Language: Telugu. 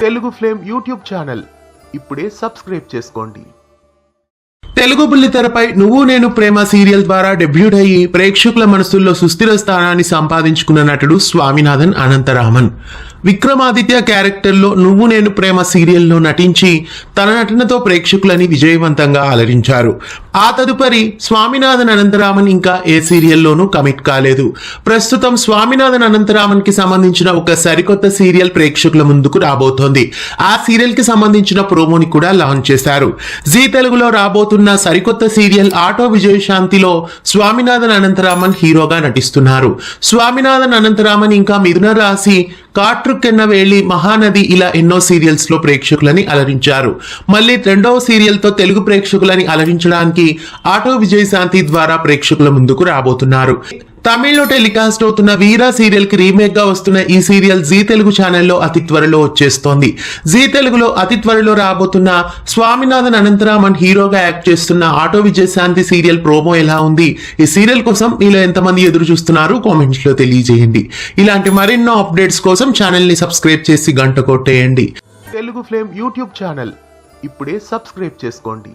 తెలుగు ఫ్లేమ్ యూట్యూబ్ ఛానల్ ఇప్పుడే సబ్స్క్రైబ్ చేసుకోండి. తెలుగు బుల్లితెరపై నువ్వు నేను ప్రేమ సీరియల్ ద్వారా డెబ్యూట్ అయ్యి ప్రేక్షకుల మనసుల్లో సుస్థిర స్థానాన్ని సంపాదించుకున్న నటుడు స్వామినాథన్ అనంతరామన్. విక్రమాదిత్య క్యారెక్టర్లో నువ్వు నేను ప్రేమ సీరియల్లో నటించి తన నటనతో ప్రేక్షకులని విజయవంతంగా అలరించారు. ఆ తదుపరి స్వామినాథన్ అనంతరామన్ ఇంకా ఏ సీరియల్లోనూ కమిట్ కాలేదు. ప్రస్తుతం స్వామినాథన్ అనంతరామన్ కి సంబంధించిన ఒక సరికొత్త సీరియల్ ప్రేక్షకుల ముందుకు రాబోతోంది. ఆ సీరియల్ కి సంబంధించిన ప్రోమోని కూడా లాంచ్ చేశారు. జీ తెలుగులో రాబోతున్న సరికొత్త సీరియల్ ఆటో విజయశాంతిలో స్వామినాథన్ అనంతరామన్ హీరోగా నటిస్తున్నారు. స్వామినాథన్ అనంతరామన్ ఇంకా మిథున రాశి, కాట్రుకెన్నవేళి, మహానది ఇలా ఎన్నో సీరియల్స్ లో ప్రేక్షకులని అలరించారు. మళ్ళీ రెండవ సీరియల్ తో తెలుగు ప్రేక్షకులని అలరించడానికి ఆటో విజయశాంతి ద్వారా ప్రేక్షకుల ముందుకు రాబోతున్నారు. తమిళ్లో టెలికాస్ట్ అవుతున్న వీరా సీరియల్ కి రీమేక్ గా వస్తున్న ఈ సీరియల్ జీ తెలుగు ఛానల్లో అతి త్వరలో వచ్చేస్తోంది. జీ తెలుగులో అతి త్వరలో రాబోతున్న స్వామినాథన్ అనంతరామన్ హీరోగా యాక్ట్ చేస్తున్న ఆటో విజయశాంతి సీరియల్ ప్రోమో ఎలా ఉంది? ఈ సీరియల్ కోసం మీలో ఎంతమంది ఎదురు చూస్తున్నారు? కామెంట్స్ లో తెలియజేయండి. ఇలాంటి మరెన్నో అప్డేట్స్ కోసం ఛానల్ ని సబ్స్క్రైబ్ చేసి గంట కొట్టేయండి. తెలుగు ఫ్లేమ్ యూట్యూబ్ ఛానల్ ఇప్పుడే సబ్స్క్రైబ్ చేసుకోండి.